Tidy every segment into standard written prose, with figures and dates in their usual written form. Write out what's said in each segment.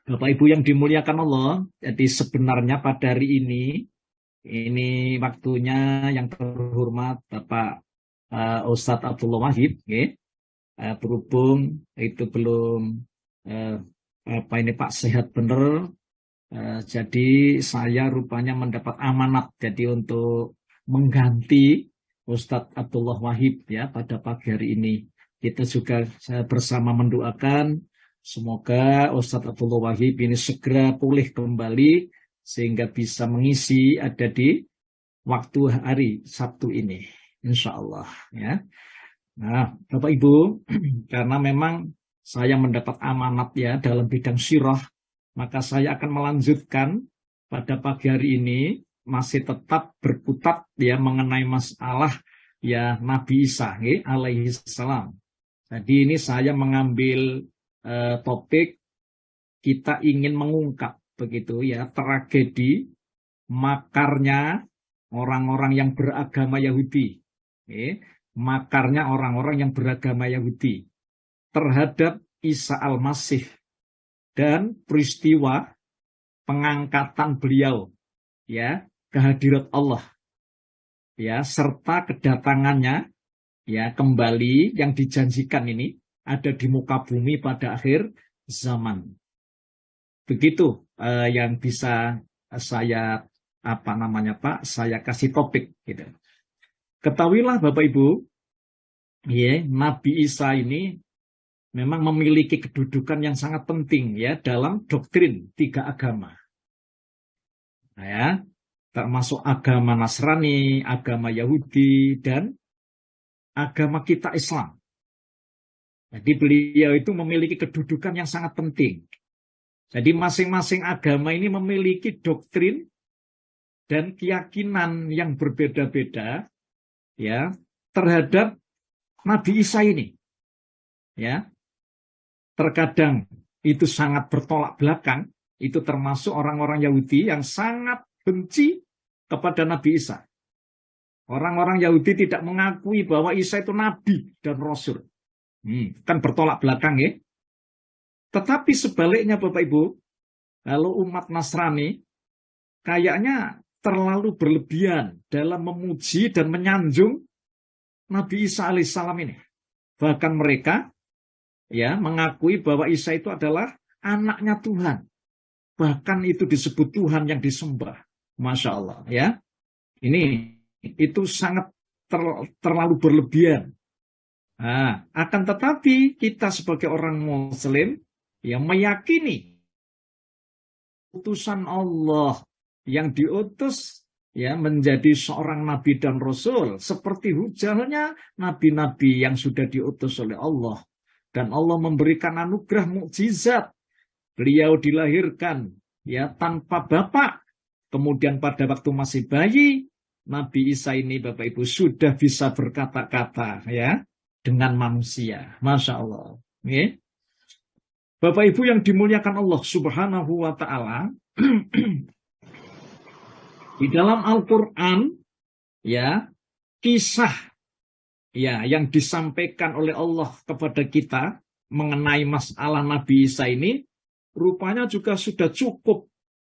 Bapak Ibu yang dimuliakan Allah, jadi sebenarnya pada hari ini waktunya yang terhormat Bapak Ustadz Abdullah Wahid, ya. Berhubung itu belum eh, apa ini Pak sehat bener, jadi saya rupanya mendapat amanat jadi untuk mengganti Ustadz Abdullah Wahid ya pada pagi hari ini. Kita juga bersama mendoakan semoga Ustadz Abdullah Wahid ini segera pulih kembali sehingga bisa mengisi ada di waktu hari Sabtu ini, insya Allah ya. Nah, Bapak Ibu, karena memang saya mendapat amanat ya dalam bidang sirah, maka saya akan melanjutkan pada pagi hari ini masih tetap berkutat ya mengenai masalah ya Nabi Isa ya, alaihi salam. Jadi ini saya mengambil topik kita ingin mengungkap begitu ya tragedi makarnya orang-orang yang beragama Yahudi. Ya, makarnya orang-orang yang beragama Yahudi terhadap Isa Al-Masih dan peristiwa pengangkatan beliau ya kehadirat Allah ya serta kedatangannya ya kembali yang dijanjikan ini ada di muka bumi pada akhir zaman. Begitu yang bisa saya apa namanya Pak saya kasih topik gitu. Ketahuilah Bapak Ibu ya Nabi Isa ini memang memiliki kedudukan yang sangat penting ya dalam doktrin tiga agama. Nah, ya, termasuk agama Nasrani, agama Yahudi, dan agama kita Islam. Jadi beliau itu memiliki kedudukan yang sangat penting. Jadi masing-masing agama ini memiliki doktrin dan keyakinan yang berbeda-beda ya terhadap Nabi Isa ini. Ya, terkadang itu sangat bertolak belakang, itu termasuk orang-orang Yahudi yang sangat benci kepada Nabi Isa. Orang-orang Yahudi tidak mengakui bahwa Isa itu Nabi dan Rasul. Kan bertolak belakang ya. Tetapi sebaliknya Bapak Ibu, kalau umat Nasrani kayaknya terlalu berlebihan dalam memuji dan menyanjung Nabi Isa alaihissalam ini. Bahkan mereka ya mengakui bahwa Isa itu adalah anaknya Tuhan. Bahkan itu disebut Tuhan yang disembah. Masya Allah ya. Ini itu sangat terlalu berlebihan. Nah, akan tetapi kita sebagai orang Muslim yang meyakini utusan Allah yang diutus ya menjadi seorang nabi dan rasul seperti hujannya nabi-nabi yang sudah diutus oleh Allah dan Allah memberikan anugerah mukjizat. Beliau dilahirkan ya tanpa bapak. Kemudian pada waktu masih bayi Nabi Isa ini Bapak Ibu sudah bisa berkata-kata ya dengan manusia. Masya Allah. Ya. Bapak Ibu yang dimuliakan Allah Subhanahu wa Ta'ala, di dalam Al-Quran, ya, kisah ya yang disampaikan oleh Allah kepada kita mengenai masalah Nabi Isa ini, rupanya juga sudah cukup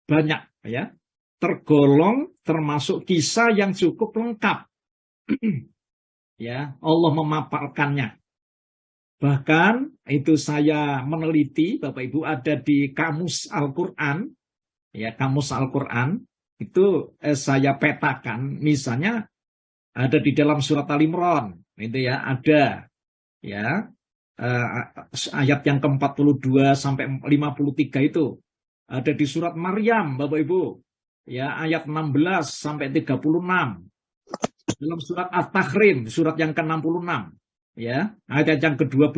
banyak, ya, tergolong termasuk kisah yang cukup lengkap. Ya, Allah memaparkannya. Bahkan itu saya meneliti, Bapak Ibu, ada di Kamus Al-Quran, ya Kamus Al-Quran, itu saya petakan, misalnya ada di dalam surat Al-Imran, itu ya ada, ya ayat yang ke-42 sampai 53 itu, ada di surat Maryam, Bapak Ibu, ya ayat 16 sampai 36. Dalam surat At-Tahrim, surat yang ke-66, ya, ayat yang ke-12.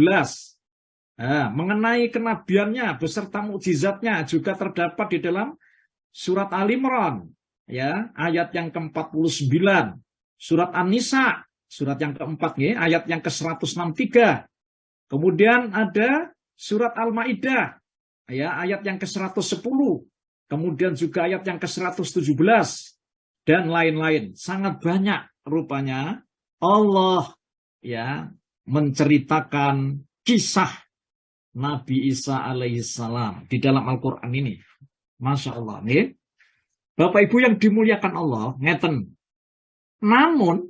Nah, mengenai kenabiannya beserta mukjizatnya juga terdapat di dalam surat Al-Imran, ya, ayat yang ke-49. Surat An-Nisa, surat yang keempat, ya, ayat yang ke-163. Kemudian ada surat Al-Maidah, ya, ayat yang ke-110. Kemudian juga ayat yang ke-117 dan lain-lain. Sangat banyak rupanya Allah ya menceritakan kisah Nabi Isa alaihissalam di dalam Al-Quran ini. Masya Allah. Nih. Bapak Ibu yang dimuliakan Allah, ngeten. Namun,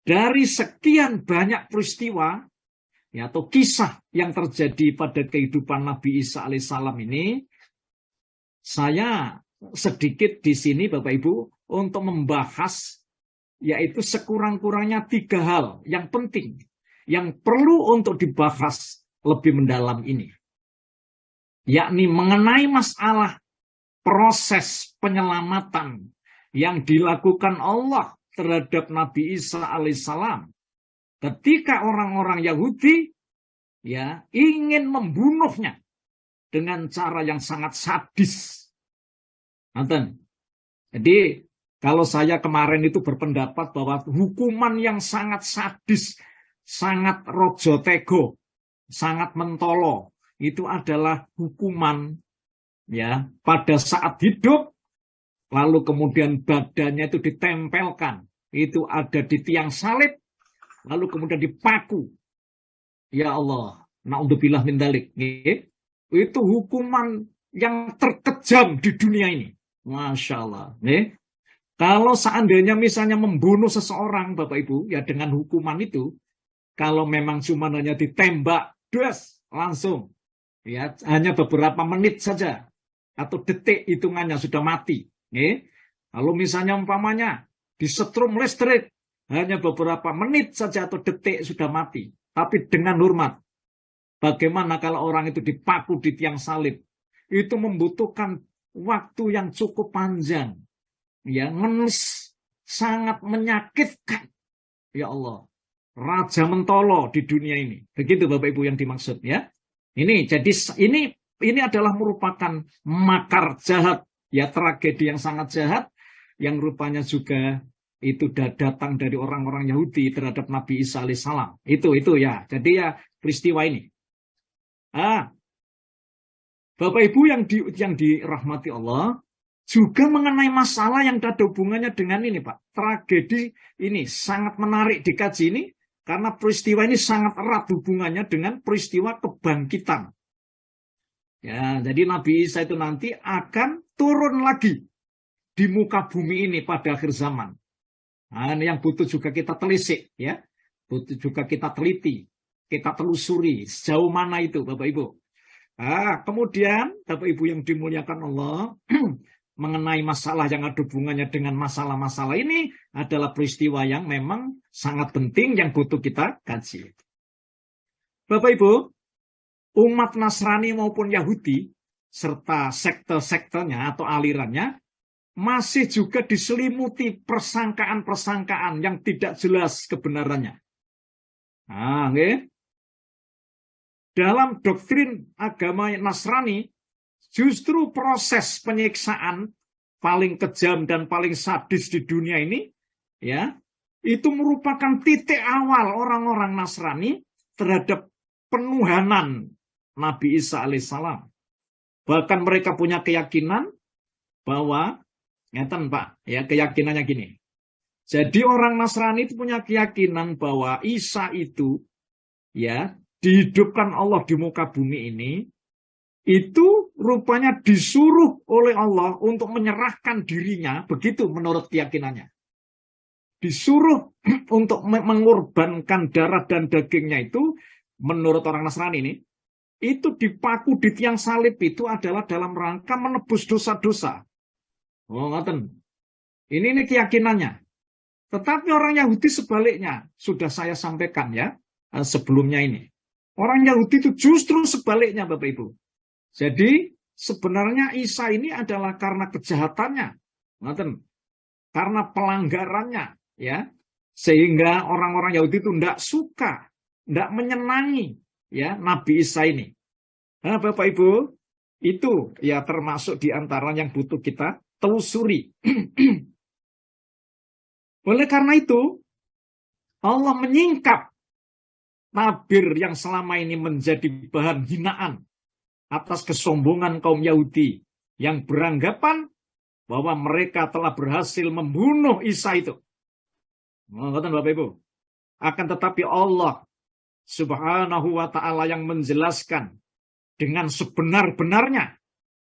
dari sekian banyak peristiwa, ya, atau kisah yang terjadi pada kehidupan Nabi Isa alaihissalam ini, saya sedikit di sini Bapak Ibu untuk membahas yaitu sekurang-kurangnya 3 hal yang penting yang perlu untuk dibahas lebih mendalam ini, yakni mengenai masalah proses penyelamatan yang dilakukan Allah terhadap Nabi Isa alaihissalam ketika orang-orang Yahudi ya ingin membunuhnya dengan cara yang sangat sadis. Nonton. Jadi kalau saya kemarin itu berpendapat bahwa hukuman yang sangat sadis, sangat rojo tego, sangat mentolo, itu adalah hukuman ya pada saat hidup, lalu kemudian badannya itu ditempelkan, itu ada di tiang salib, lalu kemudian dipaku. Ya Allah, naudzubillah min dzalik. Itu hukuman yang terkejam di dunia ini. Masya Allah. Kalau seandainya misalnya membunuh seseorang, Bapak Ibu, ya dengan hukuman itu, kalau memang cuma hanya ditembak, das, langsung, ya hanya beberapa menit saja, atau detik hitungannya sudah mati. Kalau misalnya umpamanya disetrum listrik, hanya beberapa menit saja atau detik sudah mati. Tapi dengan hormat, bagaimana kalau orang itu dipaku di tiang salib? Itu membutuhkan waktu yang cukup panjang. Ya, ngenes, sangat menyakitkan. Ya Allah, raja mentolo di dunia ini. Begitu Bapak Ibu yang dimaksud ya. Ini jadi ini adalah merupakan makar jahat, ya tragedi yang sangat jahat yang rupanya juga itu datang dari orang-orang Yahudi terhadap Nabi Isa alaihissalam. Itu ya. Jadi ya peristiwa ini. Bapak Ibu yang dirahmati Allah, juga mengenai masalah yang ada hubungannya dengan ini, Pak. Tragedi ini sangat menarik dikaji ini, karena peristiwa ini sangat erat hubungannya dengan peristiwa kebangkitan. Ya, jadi Nabi Isa itu nanti akan turun lagi di muka bumi ini pada akhir zaman. Nah, ini yang butuh juga kita telisik, ya. Butuh juga kita teliti, kita telusuri sejauh mana itu, Bapak Ibu. Kemudian, Bapak Ibu yang dimuliakan Allah, mengenai masalah yang ada hubungannya dengan masalah-masalah ini adalah peristiwa yang memang sangat penting yang butuh kita kaji. Bapak Ibu, umat Nasrani maupun Yahudi, serta sekte-sektenya atau alirannya, masih juga diselimuti persangkaan-persangkaan yang tidak jelas kebenarannya. Dalam doktrin agama Nasrani, justru proses penyiksaan paling kejam dan paling sadis di dunia ini, ya, itu merupakan titik awal orang-orang Nasrani terhadap penuhanan Nabi Isa alaihissalam. Bahkan mereka punya keyakinan bahwa, ngeten Pak, ya keyakinannya gini. Jadi orang Nasrani itu punya keyakinan bahwa Isa itu, ya, dihidupkan Allah di muka bumi ini, itu rupanya disuruh oleh Allah untuk menyerahkan dirinya, begitu menurut keyakinannya. Disuruh untuk mengorbankan darah dan dagingnya itu, menurut orang Nasrani ini, itu dipaku di tiang salib itu adalah dalam rangka menebus dosa-dosa. Oh, ngoten. Ini keyakinannya. Tetapi orang Yahudi sebaliknya, sudah saya sampaikan ya, sebelumnya ini. Orang Yahudi itu justru sebaliknya, Bapak Ibu. Jadi sebenarnya Isa ini adalah karena kejahatannya, karena pelanggarannya, ya, sehingga orang-orang Yahudi itu tidak suka, tidak menyenangi, ya, Nabi Isa ini. Nah, Bapak Ibu, itu ya termasuk di antara yang butuh kita telusuri. Oleh karena itu, Allah menyingkap tabir yang selama ini menjadi bahan hinaan atas kesombongan kaum Yahudi yang beranggapan bahwa mereka telah berhasil membunuh Isa itu. Bapak Ibu. Akan tetapi Allah Subhanahu wa ta'ala yang menjelaskan dengan sebenar-benarnya.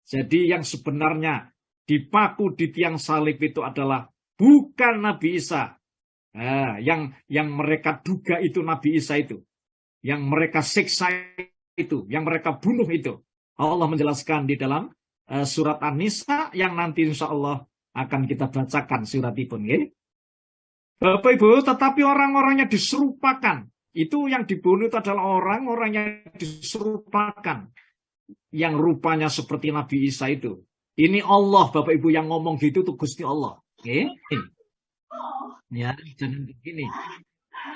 Jadi yang sebenarnya dipaku di tiang salib itu adalah bukan Nabi Isa. Nah, yang mereka duga itu Nabi Isa itu. Yang mereka siksa itu. Yang mereka bunuh itu. Allah menjelaskan di dalam surat An-Nisa yang nanti insya Allah akan kita bacakan surat itu. Bapak Ibu, tetapi orang-orangnya diserupakan. Itu yang dibunuh itu adalah orang-orang yang diserupakan. Yang rupanya seperti Nabi Isa itu. Ini Allah, Bapak Ibu, yang ngomong gitu tuh Gusti Allah. Ya, jangan begini.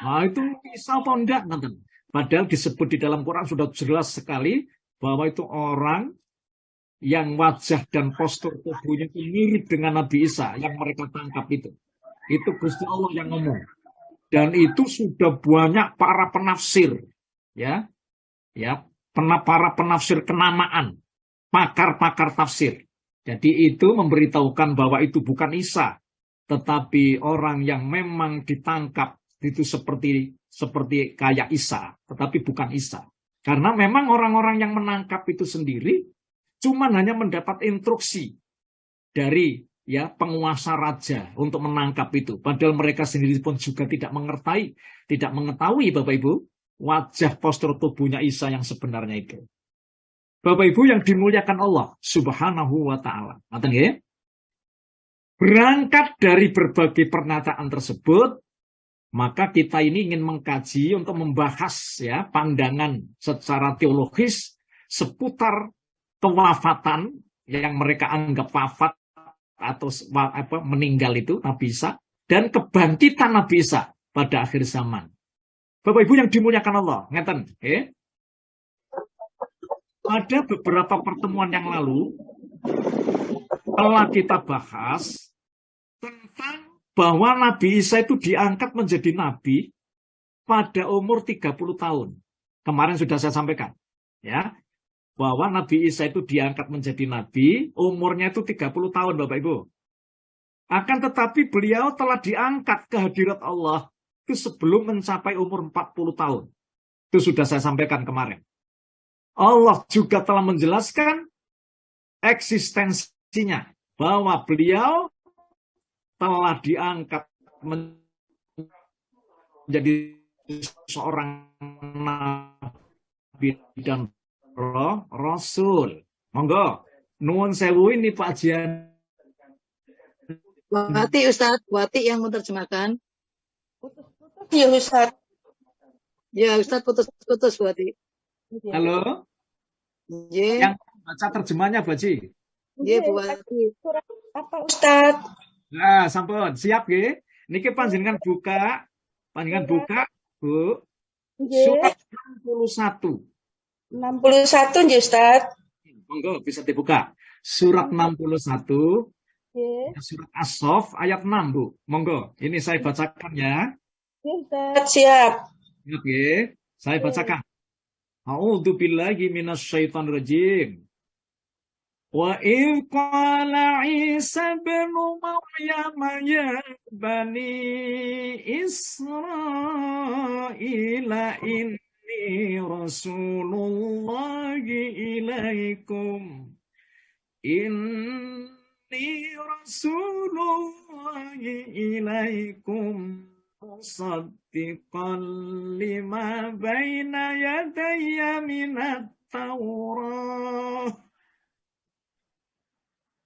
Nah, itu Isa apa enggak? Padahal disebut di dalam Quran sudah jelas sekali bahwa itu orang yang wajah dan postur tubuhnya mirip dengan Nabi Isa yang mereka tangkap itu. Itu Gusti Allah yang ngomong. Dan itu sudah banyak para penafsir, ya, para penafsir kenamaan, pakar-pakar tafsir. Jadi itu memberitahukan bahwa itu bukan Isa, tetapi orang yang memang ditangkap itu seperti kayak Isa, tetapi bukan Isa. Karena memang orang-orang yang menangkap itu sendiri cuman hanya mendapat instruksi dari penguasa raja untuk menangkap itu. Padahal mereka sendiri pun juga tidak mengetahui Bapak Ibu wajah postur tubuhnya Isa yang sebenarnya itu. Bapak Ibu yang dimuliakan Allah Subhanahu wa ta'ala. Berangkat dari berbagai pernyataan tersebut, maka kita ini ingin mengkaji untuk membahas pandangan secara teologis seputar kewafatan yang mereka anggap wafat atau meninggal itu Nabi Isa, dan kebangkitan Nabi Isa pada akhir zaman. Bapak Ibu yang dimuliakan Allah, ngeten, Pada beberapa pertemuan yang lalu telah kita bahas tentang bahwa Nabi Isa itu diangkat menjadi nabi pada umur 30 tahun. Kemarin sudah saya sampaikan, bahwa Nabi Isa itu diangkat menjadi nabi, umurnya itu 30 tahun, Bapak Ibu. Akan tetapi beliau telah diangkat ke hadirat Allah itu sebelum mencapai umur 40 tahun. Itu sudah saya sampaikan kemarin. Allah juga telah menjelaskan eksistensinya, bahwa beliau telah diangkat menjadi seorang nabi dan rasul. Monggo, nuwun sewu ini Pak Jian. Wati Ustaz, Wati yang menerjemahkan. Ya Ustaz. Ya Ustaz, putus-putus Wati. Halo? Yang baca terjemahnya Baji? Iya Bu Wati. Surat apa Ustaz? Nah, sampun, siap nggih. Niki panjenengan buka, Bu. Surat 61. 61 nggih Ustaz. Monggo bisa dibuka. Surat 61. Surat As-Saff ayat 6, Bu. Monggo, ini saya bacakan ya. Ustaz, siap. Oke, saya bacakan. A'udzu billahi minasyaitonir rajim. Wa idh qala Isa bin Maryam ya bani Israila inni rasulullahi ilaikum. Inni rasulullahi ilaikum musaddiqan lima baina yadayya minat Taurah.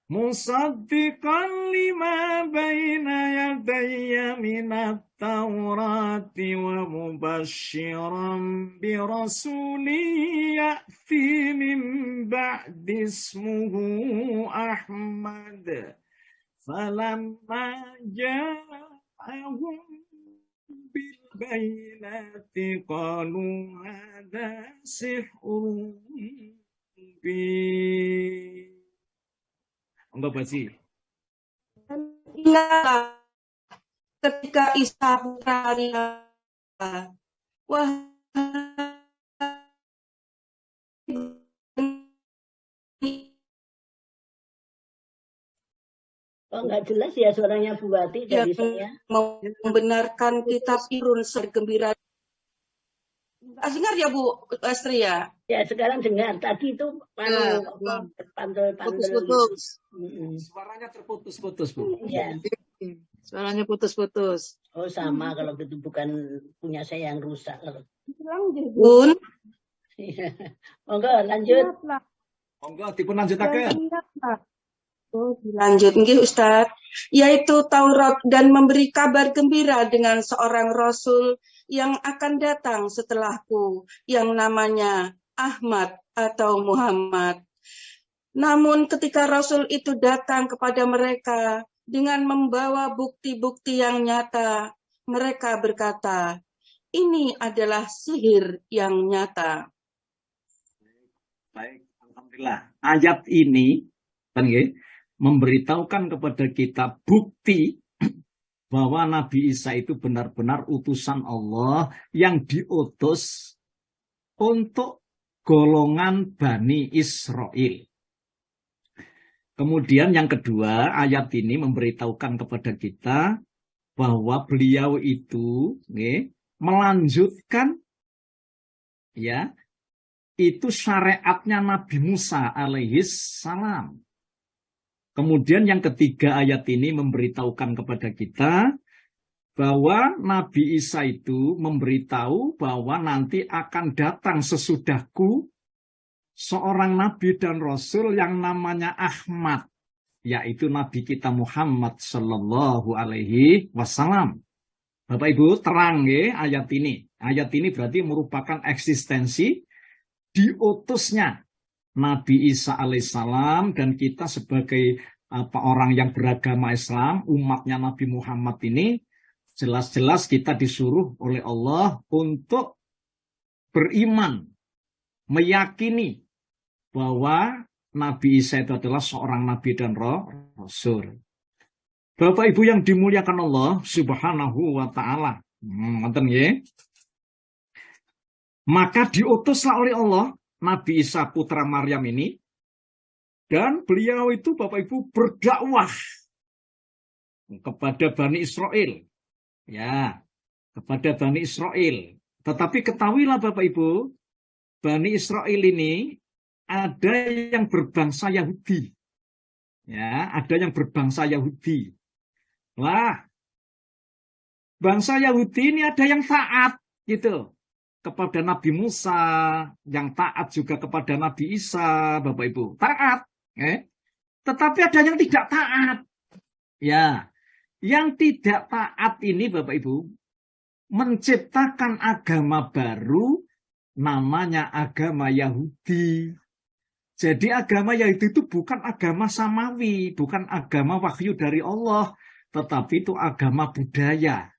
Musaddiqan lima baina yadayya minat Taurati wa mubashiran bi rasuli ya'ti min ba'di ismuhu Ahmad. Falamma ja'ahum bil bayinati qalu hadha sihrun mubin. Enggak Baji. Ingatlah ketika Isa putra Allah, wah nggak jelas ya suaranya Bu Wati dari saya. Membenarkan kitab Irun segembira. Tak dengar ya Bu Astri ya? Ya sekarang dengar. Tadi itu Ya, pandel-pandel gitu. putus-putus. Suaranya terputus-putus, Bu. Ya. Suaranya putus-putus. Oh sama kalau gitu bukan punya saya yang rusak kalau. Bun, Monggo lanjut. Monggo dipun lanjutaken. Oh, dilanjut nggih Ustaz. Yaitu Taurat dan memberi kabar gembira dengan seorang rasul yang akan datang setelahku yang namanya Ahmad atau Muhammad. Namun ketika rasul itu datang kepada mereka dengan membawa bukti-bukti yang nyata, mereka berkata, ini adalah sihir yang nyata. Baik, alhamdulillah. Ayat ini kan nggih, memberitahukan kepada kita bukti bahwa Nabi Isa itu benar-benar utusan Allah yang diutus untuk golongan Bani Israel. Kemudian yang kedua, ayat ini memberitahukan kepada kita bahwa beliau itu melanjutkan ya itu syariatnya Nabi Musa alaihis salam. Kemudian yang ketiga, ayat ini memberitahukan kepada kita bahwa Nabi Isa itu memberitahu bahwa nanti akan datang sesudahku seorang Nabi dan Rasul yang namanya Ahmad, yaitu Nabi kita Muhammad Sallallahu Alaihi Wasallam. Bapak Ibu terang ya ayat ini. Ayat ini berarti merupakan eksistensi diutusnya Nabi Isa alaihissalam, dan kita sebagai orang yang beragama Islam, umatnya Nabi Muhammad ini, jelas-jelas kita disuruh oleh Allah untuk beriman, meyakini bahwa Nabi Isa itu adalah seorang Nabi dan Rasul. Bapak Ibu yang dimuliakan Allah Subhanahu wa Ta'ala, maka diutuslah oleh Allah Nabi Isa putra Maryam ini, dan beliau itu Bapak Ibu berdakwah kepada Bani Israel. Ya, kepada Bani Israel. Tetapi ketahuilah Bapak Ibu, Bani Israel ini ada yang berbangsa Yahudi. Ya, ada yang berbangsa Yahudi. Wah, bangsa Yahudi ini ada yang taat gitu kepada Nabi Musa, yang taat juga kepada Nabi Isa, Bapak Ibu. Taat. Tetapi ada yang tidak taat. Ya, yang tidak taat ini Bapak Ibu menciptakan agama baru namanya agama Yahudi. Jadi agama Yahudi itu bukan agama samawi, bukan agama wahyu dari Allah, tetapi itu agama budaya.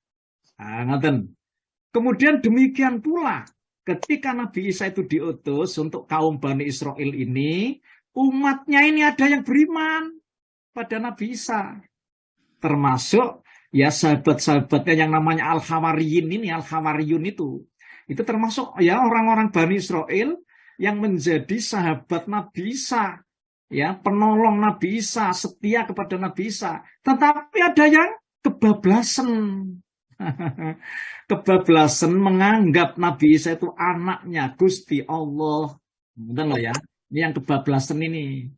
Kemudian demikian pula ketika Nabi Isa itu diutus untuk kaum Bani Israel ini, umatnya ini ada yang beriman pada Nabi Isa. Termasuk ya sahabat-sahabatnya yang namanya Al-Hawariyun ini, Al-Hawariyun itu termasuk ya orang-orang Bani Israel yang menjadi sahabat Nabi Isa, ya penolong Nabi Isa, setia kepada Nabi Isa. Tetapi ada yang kebablasan. Kebablasan menganggap Nabi Isa itu anaknya Gusti Allah. Betul loh ya. Ini yang kebablasan ini.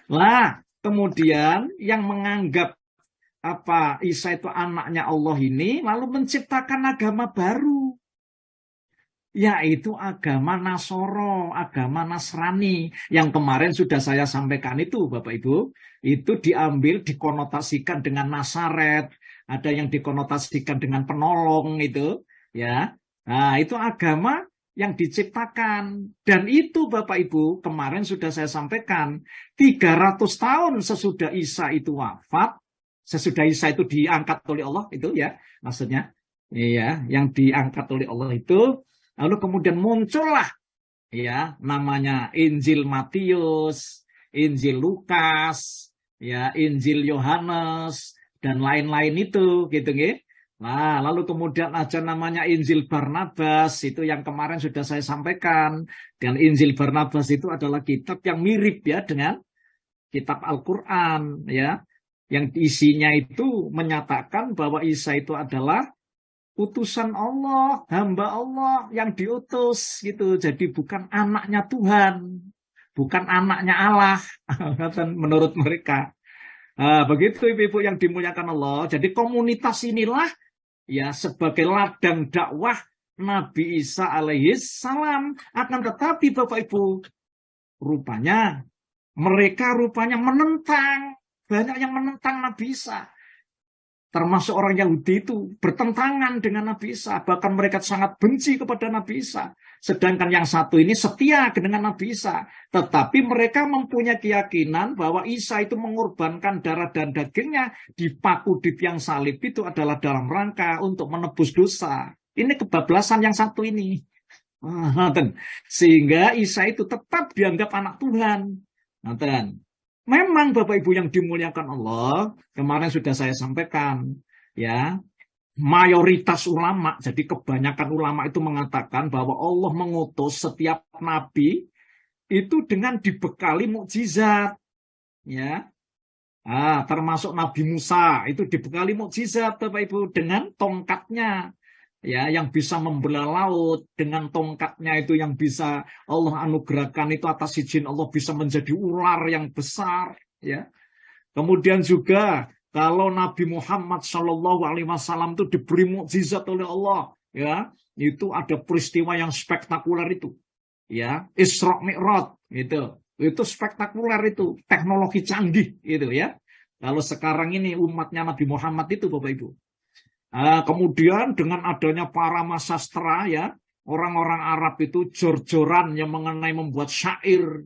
Lah, kemudian yang menganggap Isa itu anaknya Allah ini lalu menciptakan agama baru, yaitu agama Nasoro, agama Nasrani. Yang kemarin sudah saya sampaikan itu Bapak Ibu, itu diambil dikonotasikan dengan Nasaret, ada yang dikonotasikan dengan penolong itu, ya. Nah, itu agama yang diciptakan. Dan itu Bapak Ibu, kemarin sudah saya sampaikan, 300 tahun sesudah Isa itu wafat, sesudah Isa itu diangkat oleh Allah itu ya, maksudnya, iya, yang diangkat oleh Allah itu, lalu kemudian muncullah ya namanya Injil Matius, Injil Lukas, ya Injil Yohanes dan lain-lain itu gitu nggih. Nah, lalu kemudian aja namanya Injil Barnabas, itu yang kemarin sudah saya sampaikan. Dan Injil Barnabas itu adalah kitab yang mirip ya dengan kitab Al-Qur'an ya, yang isinya itu menyatakan bahwa Isa itu adalah utusan Allah, hamba Allah yang diutus gitu. Jadi bukan anaknya Tuhan, bukan anaknya Allah menurut mereka. Begitu ibu-ibu yang dimuliakan Allah. Jadi komunitas inilah ya sebagai ladang dakwah Nabi Isa alaihi salam. Akan tetapi Bapak Ibu, mereka rupanya menentang. Banyak yang menentang Nabi Isa. Termasuk orang Yahudi itu bertentangan dengan Nabi Isa. Bahkan mereka sangat benci kepada Nabi Isa. Sedangkan yang satu ini setia dengan Nabi Isa. Tetapi mereka mempunyai keyakinan bahwa Isa itu mengorbankan darah dan dagingnya dipaku di tiang salib itu adalah dalam rangka untuk menebus dosa. Ini kebablasan yang satu ini. Sehingga Isa itu tetap dianggap anak Tuhan. Memang Bapak Ibu yang dimuliakan Allah, kemarin sudah saya sampaikan, ya, mayoritas ulama, jadi kebanyakan ulama itu mengatakan bahwa Allah mengutus setiap nabi itu dengan dibekali mukjizat, ya. Termasuk Nabi Musa itu dibekali mukjizat Bapak Ibu dengan tongkatnya. Ya, yang bisa membelah laut dengan tongkatnya itu yang bisa Allah anugerahkan itu atas izin Allah bisa menjadi ular yang besar, ya. Kemudian juga kalau Nabi Muhammad SAW itu diberi mukjizat oleh Allah, ya, itu ada peristiwa yang spektakuler itu, ya, Isra Mi'raj itu spektakuler itu, teknologi canggih itu, ya. Kalau sekarang ini umatnya Nabi Muhammad itu Bapak Ibu. Kemudian dengan adanya para masastra, ya, orang-orang Arab itu jor-joran yang mengenai membuat syair,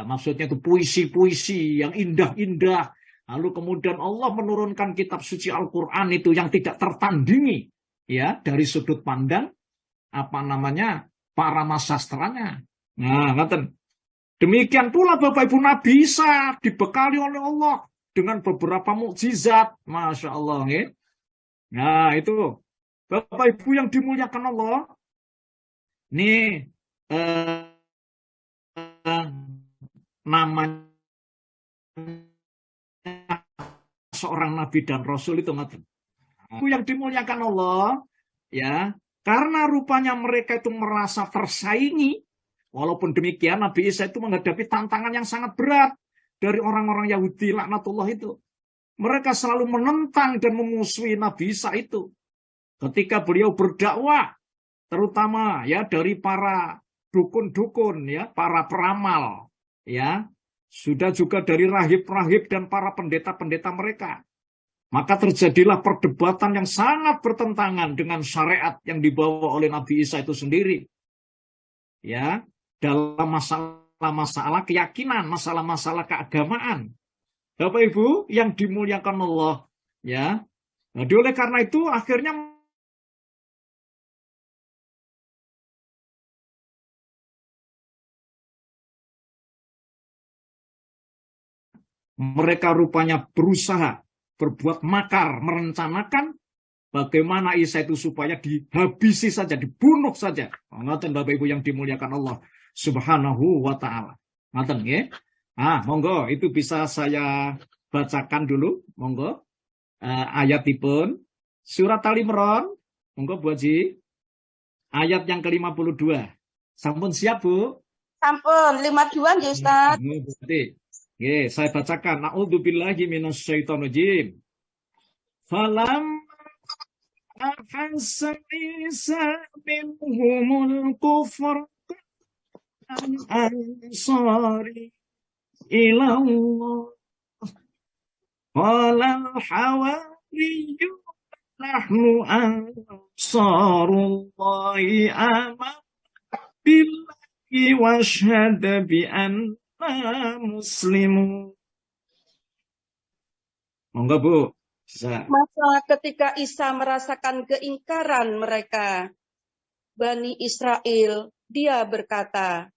maksudnya itu puisi-puisi yang indah-indah. Lalu kemudian Allah menurunkan kitab suci Al-Quran itu yang tidak tertandingi, ya, dari sudut pandang para masastranya. Demikian pula Bapak Ibu Nabi Isa dibekali oleh Allah dengan beberapa mukjizat, Masya Allah, ya. Nah, itu Bapak Ibu yang dimuliakan Allah. Ini namanya seorang nabi dan rasul itu Ibu yang dimuliakan Allah, ya, karena rupanya mereka itu merasa tersaingi. Walaupun demikian Nabi Isa itu menghadapi tantangan yang sangat berat dari orang-orang Yahudi laknatullah itu. Mereka selalu menentang dan memusuhi Nabi Isa itu. Ketika beliau berdakwah, terutama ya dari para dukun-dukun, ya, para peramal, ya, sudah juga dari rahib-rahib dan para pendeta-pendeta mereka. Maka terjadilah perdebatan yang sangat bertentangan dengan syariat yang dibawa oleh Nabi Isa itu sendiri. Ya, dalam masalah-masalah keyakinan, masalah-masalah keagamaan. Bapak Ibu yang dimuliakan Allah, ya. Nah, oleh karena itu akhirnya mereka rupanya berusaha berbuat makar, merencanakan bagaimana Isa itu supaya dihabisi saja, dibunuh saja. Ngoten Bapak Ibu yang dimuliakan Allah Subhanahu wa taala. Ngoten nggih. Monggo itu bisa saya bacakan dulu, monggo. Ayatipun surat Al-Imran, monggo Bu Haji. Ayat yang ke-52. Sampun siap, Bu? Sampun 52 nggih Ustaz. Nggih, saya bacakan. A'udzubillahi minasyaitonirrajim. Falam ahassa Isa minhumul kufr ansari ilallah qala al-hawariyyu nahnu ansarullahi amanna billahi washhad bi anna muslimun. Monggo Bu, bisa. Masa ketika Isa merasakan keingkaran mereka, Bani Israel, dia berkata,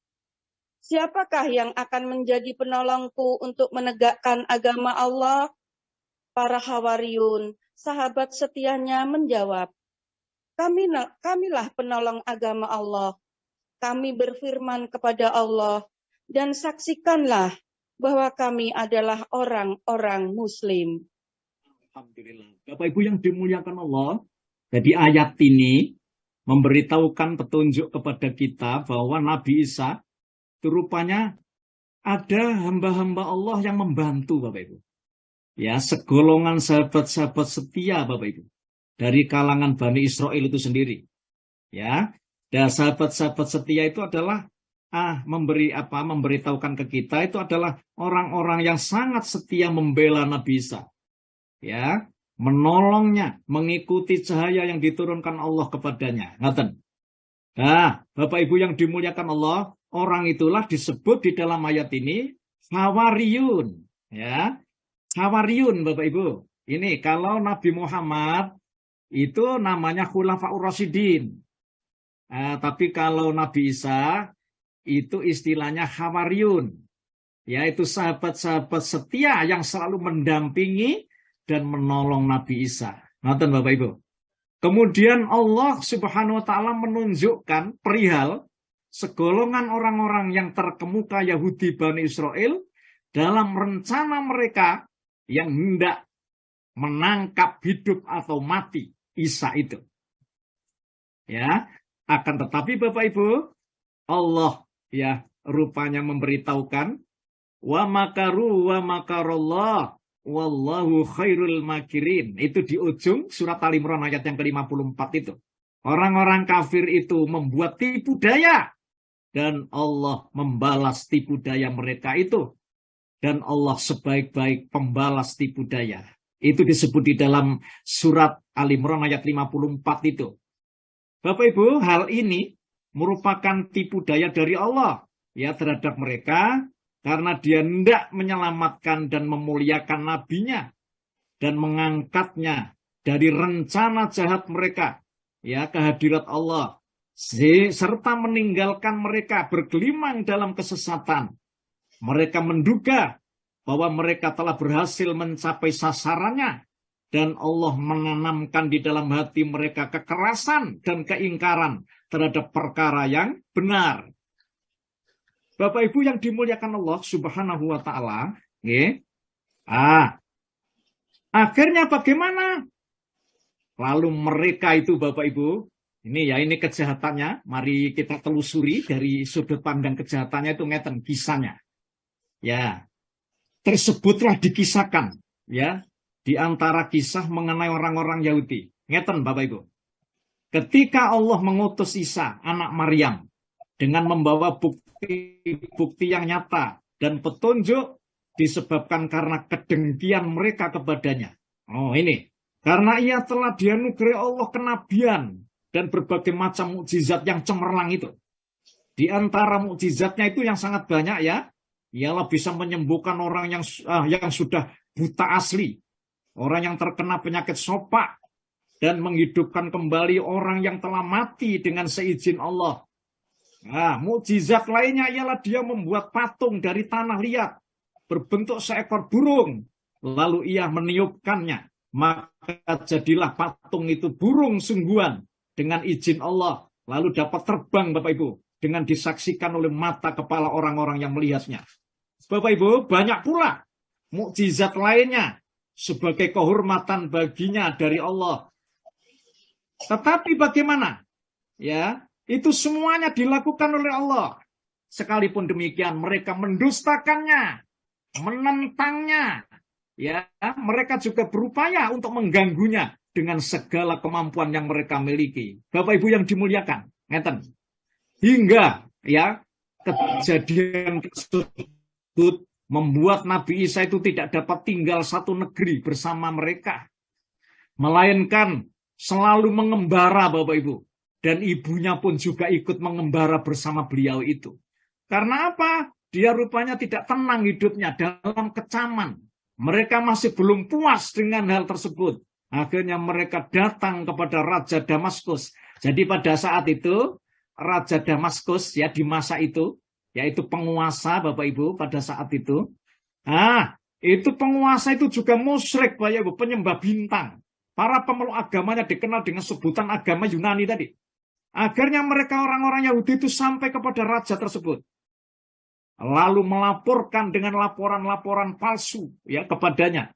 siapakah yang akan menjadi penolongku untuk menegakkan agama Allah? Para Hawariyun, sahabat setianya menjawab, kamilah penolong agama Allah. Kami berfirman kepada Allah, dan saksikanlah bahwa kami adalah orang-orang Muslim. Alhamdulillah. Bapak Ibu yang dimuliakan Allah, Jadi ayat ini memberitahukan petunjuk kepada kita bahwa Nabi Isa itu rupanya ada hamba-hamba Allah yang membantu, Bapak Ibu. Ya, segolongan sahabat-sahabat setia, Bapak Ibu, dari kalangan Bani Israel itu sendiri. Ya, dan sahabat-sahabat setia itu adalah memberitahukan ke kita itu adalah orang-orang yang sangat setia membela Nabi Isa. Ya, menolongnya, mengikuti cahaya yang diturunkan Allah kepadanya. Ngaten. Nah, Bapak Ibu yang dimuliakan Allah, orang itulah disebut di dalam ayat ini Hawariyun. Ya, Hawariyun, Bapak Ibu. Ini kalau Nabi Muhammad itu namanya Khulafaur Rasyidin. Tapi kalau Nabi Isa itu istilahnya Hawariyun. Yaitu sahabat-sahabat setia yang selalu mendampingi dan menolong Nabi Isa. Nonton Bapak Ibu. Kemudian Allah Subhanahu wa taala menunjukkan perihal segolongan orang-orang yang terkemuka Yahudi Bani Israel dalam rencana mereka yang hendak menangkap hidup atau mati Isa itu. Ya, akan tetapi Bapak Ibu, Allah ya rupanya memberitahukan wa makaru wa makarallah wallahu khairul makirin. Itu di ujung surat Al-Imran ayat yang ke-54 itu. Orang-orang kafir itu membuat tipu daya dan Allah membalas tipu daya mereka itu. Dan Allah sebaik-baik pembalas tipu daya. Itu disebut di dalam surat Al-Imran ayat 54 itu. Bapak Ibu, hal ini merupakan tipu daya dari Allah ya terhadap mereka karena dia hendak menyelamatkan dan memuliakan nabinya dan mengangkatnya dari rencana jahat mereka ya ke hadirat Allah serta meninggalkan mereka bergelimang dalam kesesatan. Mereka menduga bahwa mereka telah berhasil mencapai sasarannya dan Allah menanamkan di dalam hati mereka kekerasan dan keingkaran terhadap perkara yang benar. Bapak Ibu yang dimuliakan Allah Subhanahu wa taala, akhirnya bagaimana? Lalu mereka itu Bapak Ibu, ini kejahatannya, mari kita telusuri dari sudut pandang kejahatannya itu ngeten kisahnya. Ya. Tersebutlah dikisahkan ya di antara kisah mengenai orang-orang Yahudi. Ngeten Bapak Ibu. Ketika Allah mengutus Isa, anak Maryam, dengan membawa bukti yang nyata dan petunjuk disebabkan karena kedengkian mereka kepadanya. Oh ini, karena ia telah dianugerahi Allah kenabian dan berbagai macam mukjizat yang cemerlang itu. Di antara mukjizatnya itu yang sangat banyak ya, ialah bisa menyembuhkan orang yang sudah buta asli, orang yang terkena penyakit sopak, dan menghidupkan kembali orang yang telah mati dengan seizin Allah. Nah, mukjizat lainnya ialah dia membuat patung dari tanah liat berbentuk seekor burung, lalu ia meniupkannya, maka jadilah patung itu burung sungguhan dengan izin Allah, lalu dapat terbang Bapak Ibu dengan disaksikan oleh mata kepala orang-orang yang melihatnya. Bapak Ibu, banyak pula mukjizat lainnya sebagai kehormatan baginya dari Allah. Tetapi bagaimana? Ya, itu semuanya dilakukan oleh Allah. Sekalipun demikian mereka mendustakannya, menentangnya. Ya, mereka juga berupaya untuk mengganggunya dengan segala kemampuan yang mereka miliki. Bapak Ibu yang dimuliakan, ngeten. Hingga ya kejadian tersebut membuat Nabi Isa itu tidak dapat tinggal satu negeri bersama mereka. Melainkan selalu mengembara Bapak Ibu. Dan ibunya pun juga ikut mengembara bersama beliau itu. Karena apa? Dia rupanya tidak tenang hidupnya dalam kecaman. Mereka masih belum puas dengan hal tersebut. Akhirnya mereka datang kepada Raja Damaskus. Jadi pada saat itu, Raja Damaskus ya di masa itu, yaitu penguasa Bapak Ibu pada saat itu. Itu penguasa itu juga musyrik Bapak Ibu, penyembah bintang. Para pemeluk agamanya dikenal dengan sebutan agama Yunani tadi. Akhirnya mereka orang-orang Yahudi itu sampai kepada raja tersebut. Lalu melaporkan dengan laporan-laporan palsu ya kepadanya.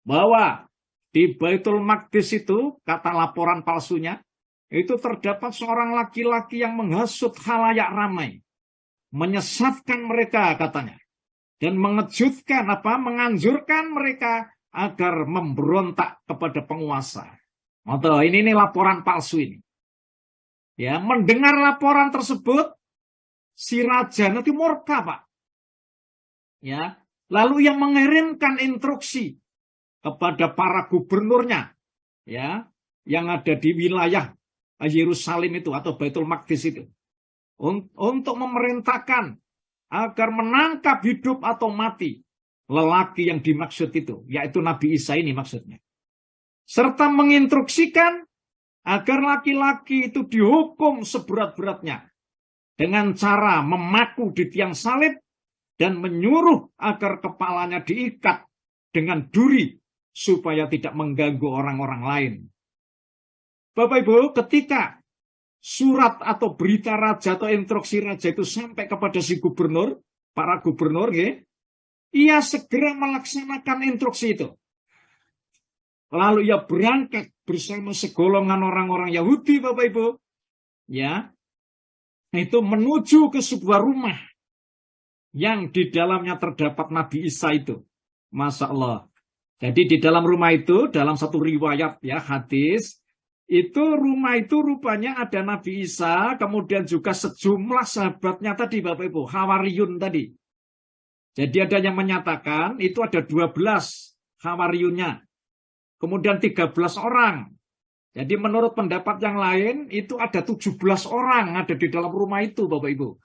Bahwa Di Baitul Maqdis itu, kata laporan palsunya, itu terdapat seorang laki-laki yang menghasut khalayak ramai, menyesatkan mereka katanya, dan menganjurkan mereka agar memberontak kepada penguasa. Ini laporan palsu ini. Ya, mendengar laporan tersebut, si raja nanti murka, Pak. Ya, lalu yang mengirimkan instruksi kepada para gubernurnya, ya, yang ada di wilayah Yerusalem itu atau Baitul Maqdis itu, untuk memerintahkan agar menangkap hidup atau mati lelaki yang dimaksud itu, yaitu Nabi Isa ini maksudnya. Serta menginstruksikan agar laki-laki itu dihukum seberat-beratnya dengan cara memaku di tiang salib dan menyuruh agar kepalanya diikat dengan duri supaya tidak mengganggu orang-orang lain. Bapak Ibu, ketika surat atau berita raja atau instruksi raja itu sampai kepada si gubernur, para gubernur, ya, ia segera melaksanakan instruksi itu. Lalu ia berangkat bersama segolongan orang-orang Yahudi, Bapak Ibu, ya, itu menuju ke sebuah rumah yang di dalamnya terdapat Nabi Isa itu. Masya Allah. Jadi di dalam rumah itu, dalam satu riwayat ya hadis, itu rumah itu rupanya ada Nabi Isa, kemudian juga sejumlah sahabatnya tadi, Bapak Ibu, Hawariyun tadi. Jadi ada yang menyatakan itu ada 12 Hawariyunnya. Kemudian 13 orang. Jadi menurut pendapat yang lain, itu ada 17 orang ada di dalam rumah itu, Bapak Ibu.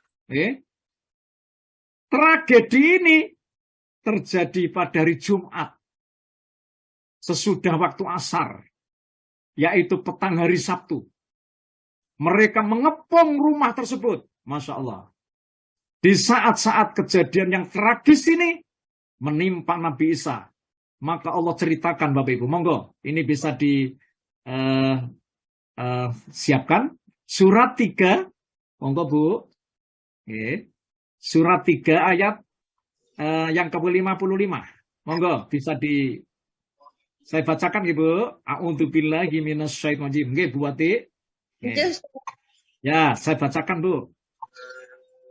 Tragedi ini terjadi pada hari Jumat. Sesudah waktu asar. Yaitu petang hari Sabtu. Mereka mengepung rumah tersebut. Masya Allah. Di saat-saat kejadian yang tragis ini, menimpa Nabi Isa. Maka Allah ceritakan, Bapak Ibu. Monggo, ini bisa siapkan. Surat 3, monggo Bu. Surat 3 ayat yang ke-55. Monggo, bisa saya bacakan Ibu. A'udzubillahi minasyaitonir rajim. Nggih, Bu Wati. Ya, saya bacakan, Bu.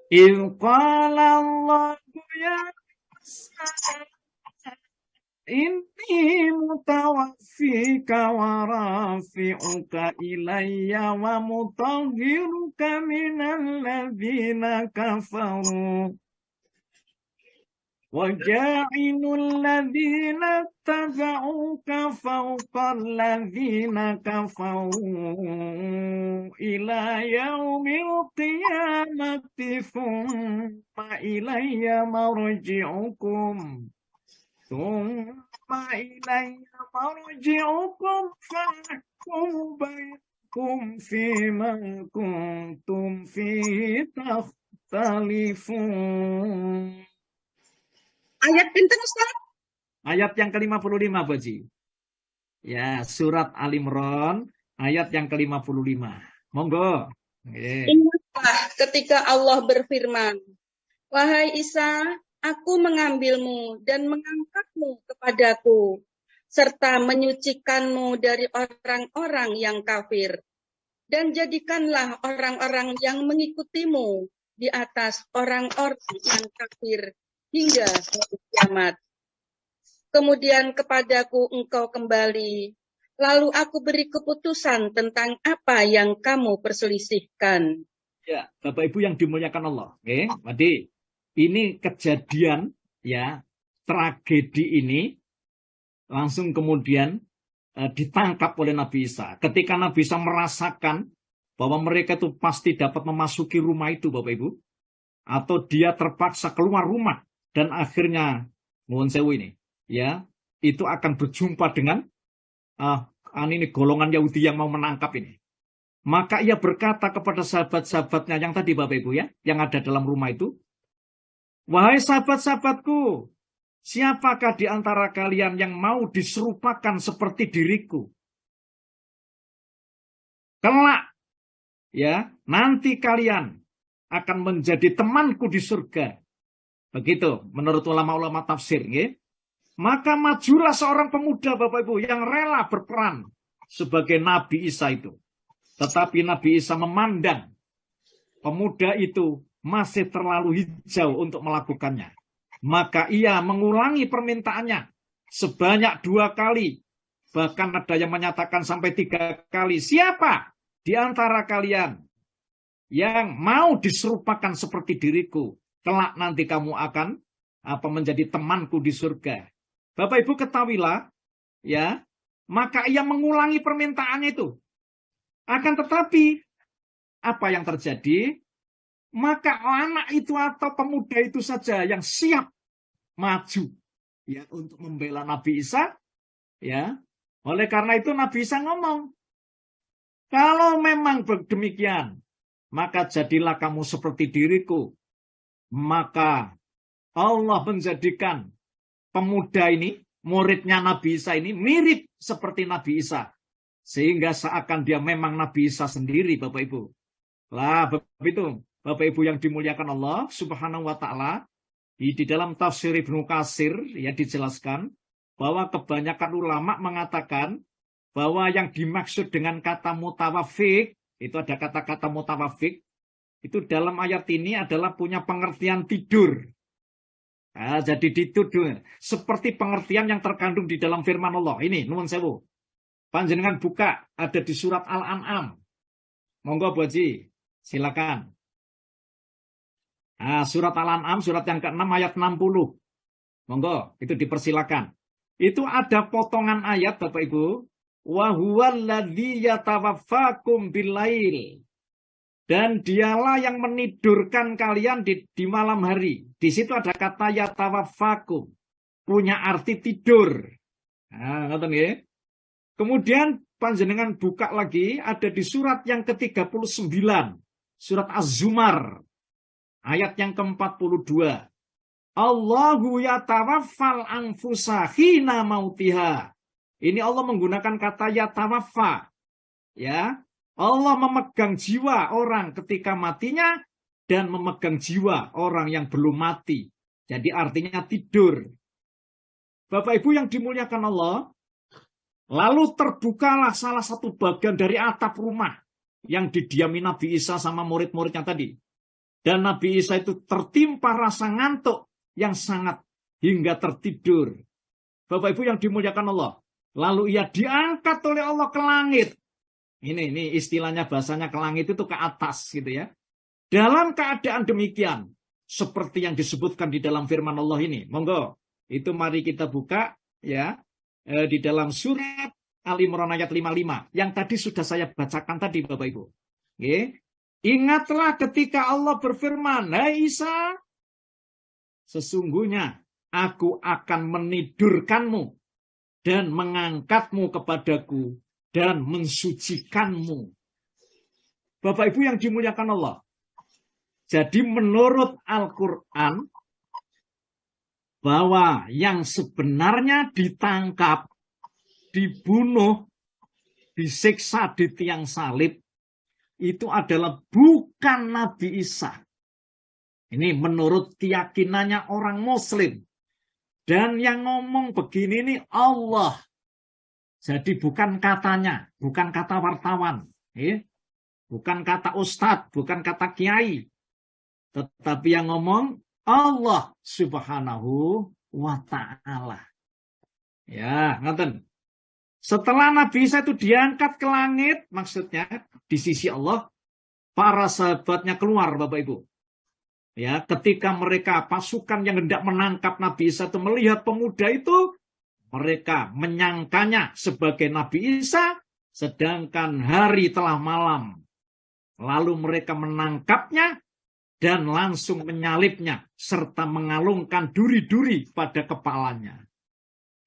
In qala Allahu ya inni mutawaffika wa rafi'uka ilayya wa mutahhiruka minal ladzina kafaru wa ja'ilul ladzina tabauka fawqal ladzina kafaru ila yaumil qiyamati thumma ilayya marji'ukum fahkum bainakum fima kuntum fihi takhtalifun. Ayat pinten Ustaz? Ayat yang ke-55, Baji. Ya, surat Al-Imran, ayat yang ke-55. Monggo. Ingatlah ketika Allah berfirman, wahai Isa, aku mengambilmu dan mengangkatmu kepadaku, serta menyucikanmu dari orang-orang yang kafir. Dan jadikanlah orang-orang yang mengikutimu di atas orang-orang yang kafir hingga hari kiamat. Kemudian kepadaku engkau kembali, lalu aku beri keputusan tentang apa yang kamu perselisihkan. Ya, Bapak Ibu yang dimuliakan Allah. Jadi ini kejadian ya, tragedi ini langsung kemudian ditangkap oleh Nabi Isa. Ketika Nabi Isa merasakan bahwa mereka itu pasti dapat memasuki rumah itu, Bapak Ibu, atau dia terpaksa keluar rumah dan akhirnya nuwun sewu ini, ya, itu akan berjumpa dengan ini golongan Yahudi yang mau menangkap ini. Maka ia berkata kepada sahabat-sahabatnya yang tadi, Bapak Ibu ya, yang ada dalam rumah itu, wahai sahabat-sahabatku, siapakah di antara kalian yang mau diserupakan seperti diriku? Kelak, ya, nanti kalian akan menjadi temanku di surga. Begitu, menurut ulama-ulama tafsir. Ya. Maka majulah seorang pemuda, Bapak Ibu, yang rela berperan sebagai Nabi Isa itu. Tetapi Nabi Isa memandang pemuda itu masih terlalu hijau untuk melakukannya. Maka ia mengulangi permintaannya sebanyak 2 kali. Bahkan ada yang menyatakan sampai 3 kali. Siapa di antara kalian yang mau diserupakan seperti diriku? Kelak nanti kamu akan menjadi temanku di surga. Bapak Ibu ketahuilah, ya, maka ia mengulangi permintaannya itu. Akan tetapi, apa yang terjadi? Maka anak itu atau pemuda itu saja yang siap maju, ya, untuk membela Nabi Isa, ya. Oleh karena itu Nabi Isa ngomong, kalau memang demikian, maka jadilah kamu seperti diriku. Maka Allah menjadikan pemuda ini, muridnya Nabi Isa ini, mirip seperti Nabi Isa. Sehingga seakan dia memang Nabi Isa sendiri, Bapak Ibu. Lah, Bapak Ibu yang dimuliakan Allah Subhanahu wa Ta'ala, di dalam tafsir Ibnu Katsir ya dijelaskan bahwa kebanyakan ulama mengatakan bahwa yang dimaksud dengan kata mutawafik, itu ada kata-kata mutawafik, itu dalam ayat ini adalah punya pengertian tidur. Nah, jadi dituduh seperti pengertian yang terkandung di dalam firman Allah. Ini, nuwun sewu. Panjenengan buka, ada di surat Al-An'am. Monggo Bu Haji, silakan. Nah, surat Al-An'am, surat yang ke-6 ayat 60. Monggo, itu dipersilakan. Itu ada potongan ayat, Bapak Ibu. Wa huwallazi yatawaffakum billail. Dan dialah yang menidurkan kalian di malam hari. Di situ ada kata yatawaffakum. Punya arti tidur. Nah, ngoten nggih. Kemudian panjenengan buka lagi, ada di surat yang ke-39. Surat Az-Zumar. Ayat yang ke-42. Allahu yatawaffal anfusa hina mautiha. Ini Allah menggunakan kata yatawaffa. Ya, Allah memegang jiwa orang ketika matinya dan memegang jiwa orang yang belum mati. Jadi artinya tidur. Bapak Ibu yang dimuliakan Allah, lalu terbukalah salah satu bagian dari atap rumah yang didiami Nabi Isa sama murid-muridnya tadi. Dan Nabi Isa itu tertimpa rasa ngantuk yang sangat hingga tertidur. Bapak Ibu yang dimuliakan Allah. Lalu ia diangkat oleh Allah ke langit. Ini istilahnya bahasanya ke langit itu ke atas gitu ya. Dalam keadaan demikian. Seperti yang disebutkan di dalam firman Allah ini. Monggo. Itu mari kita buka ya. Di dalam surat Al-Imran ayat 55. Yang tadi sudah saya bacakan tadi Bapak Ibu. Oke. Ingatlah ketika Allah berfirman, hai Isa, sesungguhnya aku akan menidurkanmu dan mengangkatmu kepadaku dan mensucikanmu. Bapak Ibu yang dimuliakan Allah. Jadi menurut Al-Quran, bahwa yang sebenarnya ditangkap, dibunuh, disiksa di tiang salib, itu adalah bukan Nabi Isa. Ini menurut keyakinannya orang Muslim. Dan yang ngomong begini ini Allah. Jadi bukan katanya, bukan kata wartawan. Bukan kata ustadz, bukan kata kiai. Tetapi yang ngomong Allah Subhanahu wa Ta'ala. Ya, ngaten. Setelah Nabi Isa itu diangkat ke langit, maksudnya di sisi Allah, para sahabatnya keluar, Bapak Ibu. Ya, ketika mereka pasukan yang hendak menangkap Nabi Isa itu melihat pemuda itu, mereka menyangkanya sebagai Nabi Isa, sedangkan hari telah malam. Lalu mereka menangkapnya dan langsung menyalibnya, serta mengalungkan duri-duri pada kepalanya.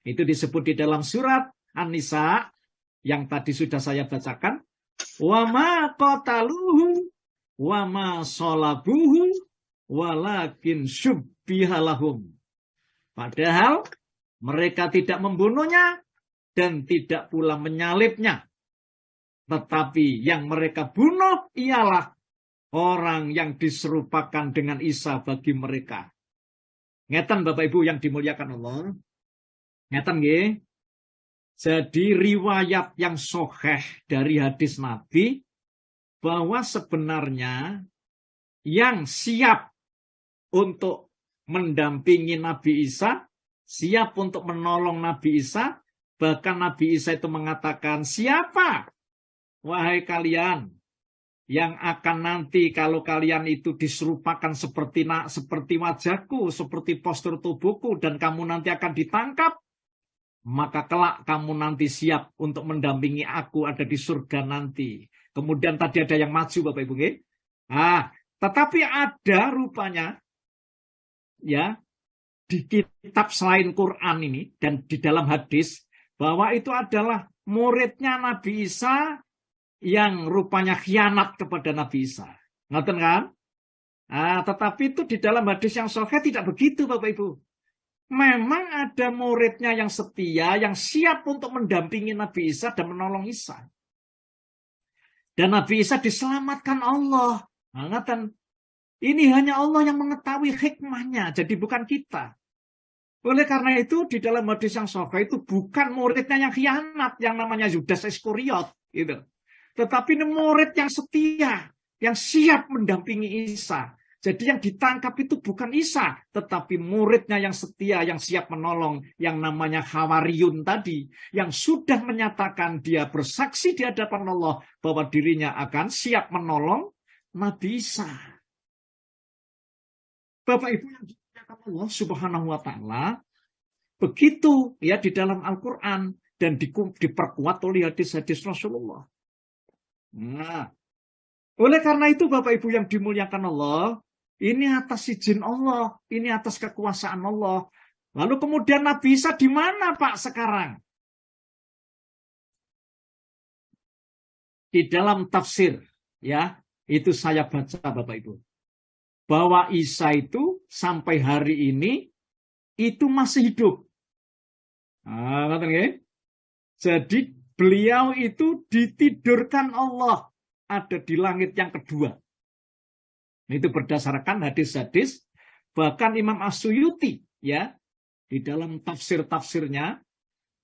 Itu disebut di dalam surat An-Nisa yang tadi sudah saya bacakan. Wa ma qataluhu wa ma salabuhu walakin syubbiha lahum. Padahal mereka tidak membunuhnya dan tidak pula menyalibnya. Tetapi yang mereka bunuh ialah orang yang diserupakan dengan Isa bagi mereka. Ngeten Bapak Ibu yang dimuliakan Allah. Ngeten nggih. Jadi riwayat yang sahih dari hadis Nabi bahwa sebenarnya yang siap untuk mendampingi Nabi Isa, siap untuk menolong Nabi Isa, bahkan Nabi Isa itu mengatakan, siapa wahai kalian yang akan nanti kalau kalian itu diserupakan seperti wajahku, seperti postur tubuhku, dan kamu nanti akan ditangkap, maka kelak kamu nanti siap untuk mendampingi aku ada di surga nanti. Kemudian tadi ada yang maju Bapak Ibu. Tetapi ada rupanya ya di kitab selain Quran ini dan di dalam hadis bahwa itu adalah muridnya Nabi Isa yang rupanya khianat kepada Nabi Isa. Ngerti kan? Tetapi itu di dalam hadis yang sahih tidak begitu Bapak Ibu. Memang ada muridnya yang setia, yang siap untuk mendampingi Nabi Isa dan menolong Isa. Dan Nabi Isa diselamatkan Allah. Ini hanya Allah yang mengetahui hikmahnya, jadi bukan kita. Oleh karena itu, di dalam hadis yang sahih itu bukan muridnya yang khianat, yang namanya Yudas Iskariot, gitu. Tetapi ini murid yang setia, yang siap mendampingi Isa. Jadi yang ditangkap itu bukan Isa, tetapi muridnya yang setia, yang siap menolong, yang namanya Hawariyun tadi, yang sudah menyatakan dia bersaksi di hadapan Allah bahwa dirinya akan siap menolong Nabi Isa. Bapak Ibu yang dimuliakan Allah Subhanahu wa taala, begitu ya di dalam Al-Qur'an dan diperkuat oleh hadis-hadis Rasulullah. Oleh karena itu Bapak Ibu yang dimuliakan Allah, ini atas izin Allah, ini atas kekuasaan Allah. Lalu kemudian Nabi Isa di mana Pak sekarang? Di dalam tafsir, ya, itu saya baca Bapak Ibu. Bahwa Isa itu sampai hari ini itu masih hidup. Jadi beliau itu ditidurkan Allah ada di langit yang kedua. Itu berdasarkan hadis-hadis, bahkan Imam As-Suyuti ya di dalam tafsir-tafsirnya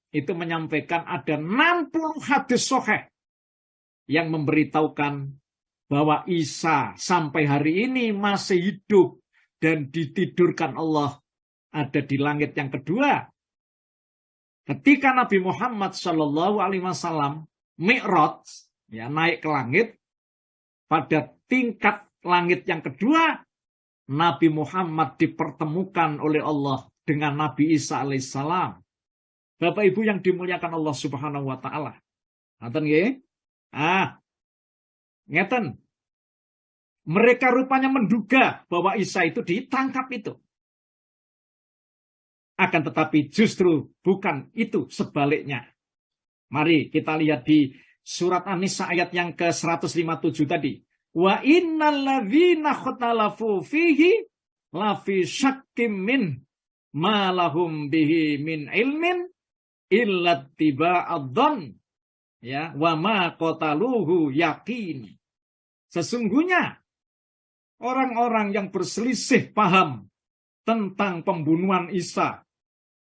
itu menyampaikan ada 60 hadis sahih yang memberitahukan bahwa Isa sampai hari ini masih hidup dan ditidurkan Allah ada di langit yang kedua. Ketika Nabi Muhammad SAW Mi'raj ya naik ke langit, pada tingkat langit yang kedua, Nabi Muhammad dipertemukan oleh Allah dengan Nabi Isa alaihissalam. Bapak Ibu yang dimuliakan Allah Subhanahu wa taala. Ngeten nggih? Ngeten. Mereka rupanya menduga bahwa Isa itu ditangkap itu. Akan tetapi justru bukan itu, sebaliknya. Mari kita lihat di surat An-Nisa ayat yang ke-157 tadi. Wa innal ladzina khatalafu fihi lafi syakkim min ma lahum bihi min ilmin illa tiba'adh-dhon ya wa ma qataluhu yaqin. Sesungguhnya orang-orang yang berselisih paham tentang pembunuhan Isa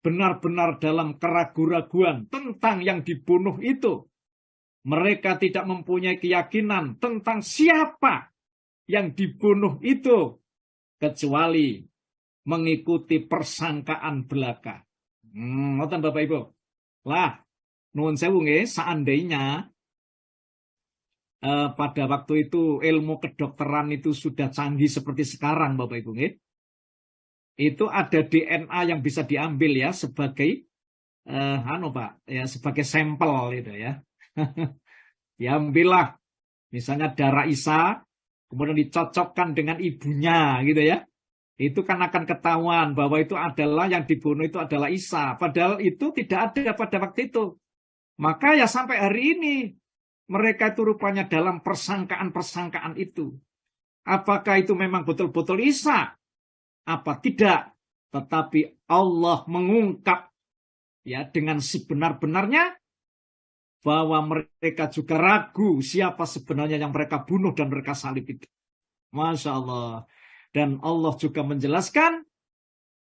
benar-benar dalam keraguan-raguan tentang yang dibunuh itu. Mereka tidak mempunyai keyakinan tentang siapa yang dibunuh itu, kecuali mengikuti persangkaan belaka. Ngoten Bapak Ibu. Lah, nuwun sewu nggih, seandainya pada waktu itu ilmu kedokteran itu sudah canggih seperti sekarang Bapak Ibu nggih. Itu ada DNA yang bisa diambil ya sebagai sebagai sampel itu ya. Diambillah misalnya darah Isa, kemudian dicocokkan dengan ibunya gitu ya. Itu kan akan ketahuan bahwa itu adalah yang dibunuh itu adalah Isa. Padahal itu tidak ada pada waktu itu. Maka ya sampai hari ini mereka itu rupanya dalam persangkaan-persangkaan itu. Apakah itu memang betul-betul Isa? Apa tidak? Tetapi Allah mengungkap ya dengan sebenar-benarnya bahwa mereka juga ragu siapa sebenarnya yang mereka bunuh dan mereka salib itu. Masya Allah. Dan Allah juga menjelaskan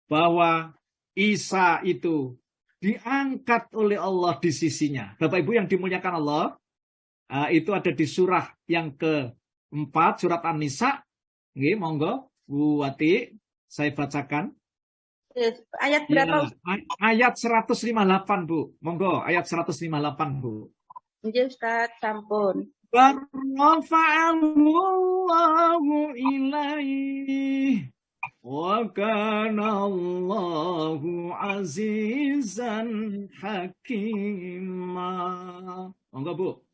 bahwa Isa itu diangkat oleh Allah di sisinya. Bapak Ibu yang dimuliakan Allah, itu ada di surah yang keempat, surat An-Nisa. Nggih, monggo Bu Wati, saya bacakan. Ayat Ya, berapa? ayat 158, Bu. Monggo, ayat 158, Bu. Nggih, Ustaz, sampun. Barrafa'allahu ilaih wa kana Allahu azizan hakima. Monggo, Bu.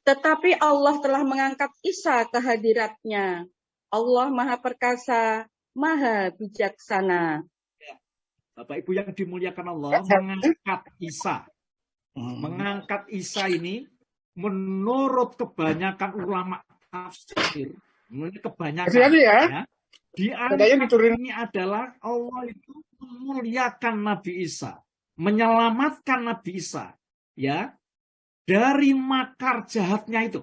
Tetapi Allah telah mengangkat Isa ke hadiratnya. Allah Maha Perkasa, Maha Bijaksana. Bapak Ibu yang dimuliakan Allah, mengangkat Isa. Mengangkat Isa ini menurut kebanyakan ulama tafsir, menurut kebanyakan ya, diangkat ini adalah Allah itu memuliakan Nabi Isa, menyelamatkan Nabi Isa, ya, dari makar jahatnya itu,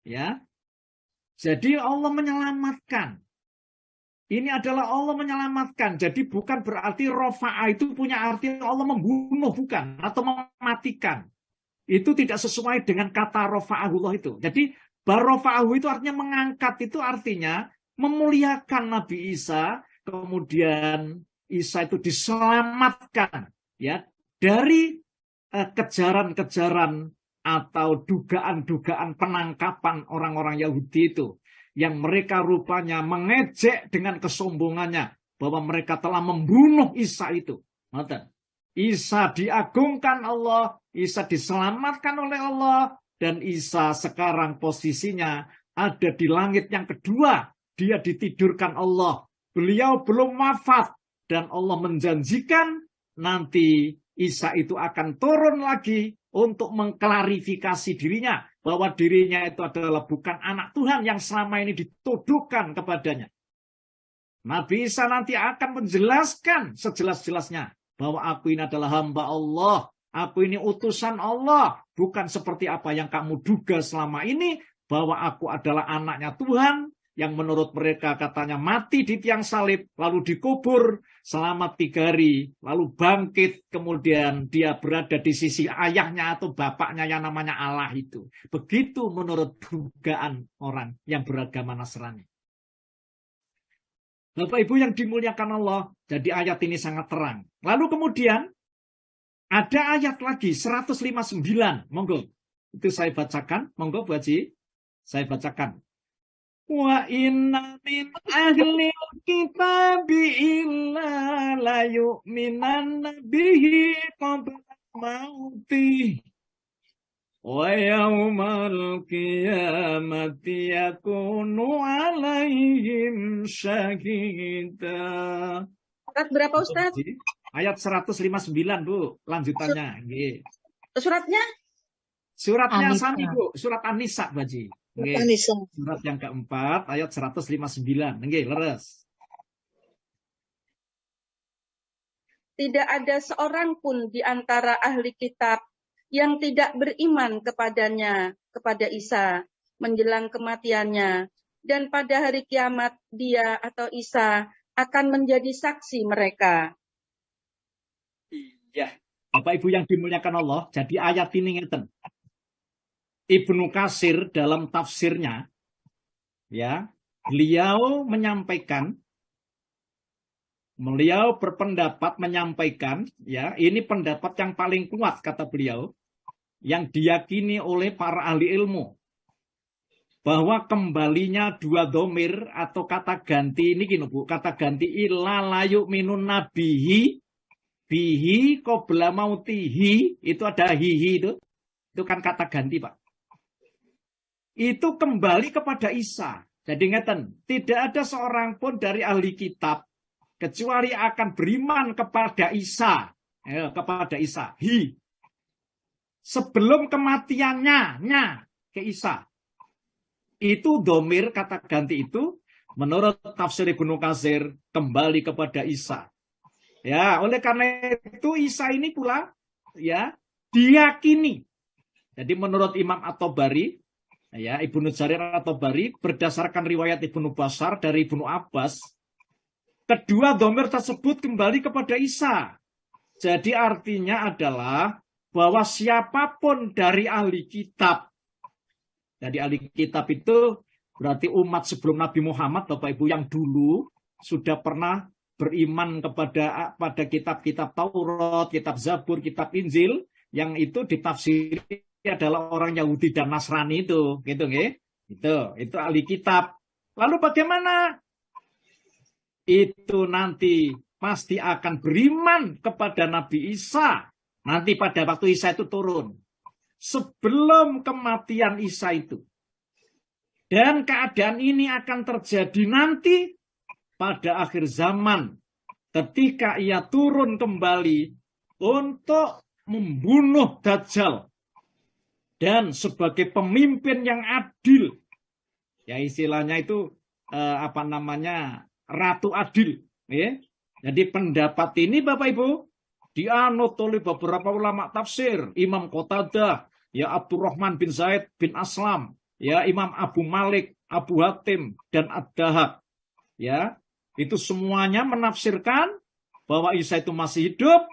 ya. Jadi Allah menyelamatkan. Ini adalah Allah menyelamatkan. Jadi bukan berarti rofa'a itu punya arti Allah membunuh, bukan, atau mematikan. Itu tidak sesuai dengan kata rofa'ahullah itu. Jadi barofa'ahu itu artinya mengangkat, itu artinya memuliakan Nabi Isa, kemudian Isa itu diselamatkan ya dari kejaran-kejaran atau dugaan-dugaan penangkapan orang-orang Yahudi itu, yang mereka rupanya mengejek dengan kesombongannya bahwa mereka telah membunuh Isa itu. Isa diagungkan Allah, Isa diselamatkan oleh Allah, dan Isa sekarang posisinya ada di langit yang kedua. Dia ditidurkan Allah. Beliau belum wafat, dan Allah menjanjikan nanti Isa itu akan turun lagi untuk mengklarifikasi dirinya, bahwa dirinya itu adalah bukan anak Tuhan yang selama ini dituduhkan kepadanya. Nabi Isa nanti akan menjelaskan sejelas-jelasnya bahwa aku ini adalah hamba Allah, aku ini utusan Allah, bukan seperti apa yang kamu duga selama ini, bahwa aku adalah anaknya Tuhan, yang menurut mereka katanya mati di tiang salib, lalu dikubur selama 3 hari, lalu bangkit, kemudian dia berada di sisi ayahnya atau bapaknya yang namanya Allah itu. Begitu menurut dugaan orang yang beragama Nasrani. Bapak Ibu yang dimuliakan Allah, jadi ayat ini sangat terang. Lalu kemudian ada ayat lagi 159, monggo. Itu saya bacakan, monggo Bu Haji. Saya bacakan. Wa inna min ahli kitabi illa la yu'minan bihi qabla mauti wa yawmal qiyamati yakunu alaihim syahida. Surat berapa, Ustaz? Ayat 159, Bu, lanjutannya. Suratnya? Suratnya An-Nisa. sami, Bu, surat An-Nisa, Baji. Surat yang keempat, ayat 159. Nggih, leres. Tidak ada seorang pun di antara ahli kitab yang tidak beriman kepadanya, kepada Isa, menjelang kematiannya. Dan pada hari kiamat, dia atau Isa akan menjadi saksi mereka. Iya, Bapak Ibu yang dimuliakan Allah, jadi ayat ini ngeten. Ibnu Katsir dalam tafsirnya, ya, beliau berpendapat menyampaikan, ya, ini pendapat yang paling kuat kata beliau, yang diyakini oleh para ahli ilmu, bahwa kembalinya 2 dhamir atau kata ganti ini gini, Bu, kata ganti illa layu minun nabihi bihi qabla mautihi, itu ada hihi itu kan kata ganti, Pak. Itu kembali kepada Isa. Jadi ngeten, tidak ada seorang pun dari ahli kitab kecuali akan beriman kepada Isa, kepada Isa. Sebelum kematiannya, ke Isa. Itu dhamir kata ganti itu menurut tafsir Ibnu Katsir kembali kepada Isa. Ya, oleh karena itu Isa ini pula ya diyakini. Jadi menurut Imam At-Tabari, ya, Ibnu Jarir At-Tabari berdasarkan riwayat Ibnu Basar dari Ibnu Abbas, kedua dhamir tersebut kembali kepada Isa. Jadi artinya adalah bahwa siapapun dari ahli kitab, dari ahli kitab itu berarti umat sebelum Nabi Muhammad, Bapak Ibu, yang dulu sudah pernah beriman pada kitab-kitab Taurat, kitab Zabur, kitab Injil, yang itu ditafsiri adalah orang Yahudi dan Nasrani itu, gitu nggih? Itu ahli kitab. Lalu bagaimana? Itu nanti pasti akan beriman kepada Nabi Isa. Nanti pada waktu Isa itu turun. Sebelum kematian Isa itu. Dan keadaan ini akan terjadi nanti pada akhir zaman. Ketika ia turun kembali untuk membunuh Dajjal. Dan sebagai pemimpin yang adil. Ya istilahnya itu Ratu Adil. Ya. Jadi pendapat ini Bapak Ibu dianut oleh beberapa ulama tafsir, Imam Qatadah, ya Abdurrahman bin Zaid bin Aslam, ya Imam Abu Malik, Abu Hatim dan Ad-Dahab. Ya, itu semuanya menafsirkan bahwa Isa itu masih hidup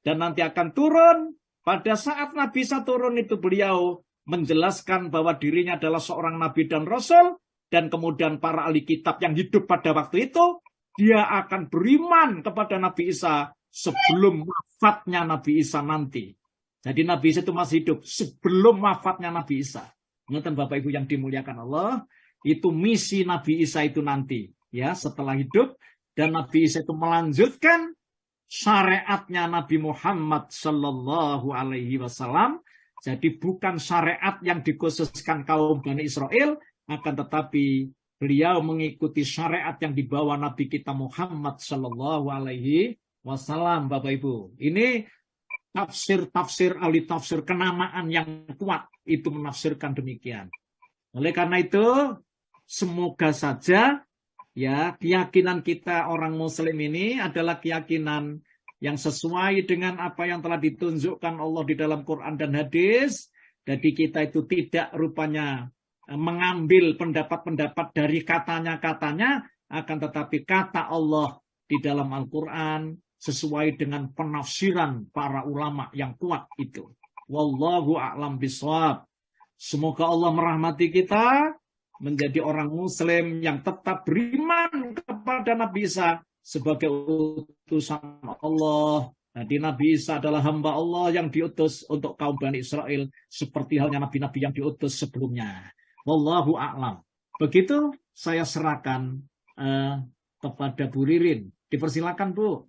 dan nanti akan turun. Pada saat Nabi Isa turun itu beliau menjelaskan bahwa dirinya adalah seorang nabi dan rasul, dan kemudian para ahli kitab yang hidup pada waktu itu dia akan beriman kepada Nabi Isa sebelum wafatnya Nabi Isa nanti. Jadi Nabi Isa itu masih hidup sebelum wafatnya Nabi Isa. Ingat Bapak Ibu yang dimuliakan Allah, itu misi Nabi Isa itu nanti, ya setelah hidup, dan Nabi Isa itu melanjutkan syariatnya Nabi Muhammad Sallallahu Alaihi Wasallam. Jadi bukan syariat yang dikhususkan kaum Bani Israel, akan tetapi beliau mengikuti syariat yang dibawa Nabi kita Muhammad Sallallahu Alaihi Wasallam, Bapak Ibu. Ini tafsir ahli tafsir kenamaan yang kuat itu menafsirkan demikian. Oleh karena itu, semoga saja ya keyakinan kita orang Muslim ini adalah keyakinan yang sesuai dengan apa yang telah ditunjukkan Allah di dalam Quran dan hadis. Jadi kita itu tidak rupanya mengambil pendapat-pendapat dari katanya-katanya, akan tetapi kata Allah di dalam Al-Quran sesuai dengan penafsiran para ulama yang kuat itu. Wallahu a'lam bishawab. Semoga Allah merahmati kita menjadi orang Muslim yang tetap beriman kepada Nabi Isa sebagai utusan Allah. Jadi Nabi Isa adalah hamba Allah yang diutus untuk kaum Bani Israel seperti halnya nabi-nabi yang diutus sebelumnya. Wallahu a'lam. Begitu saya serahkan kepada Bu Ririn. Dipersilakan Bu.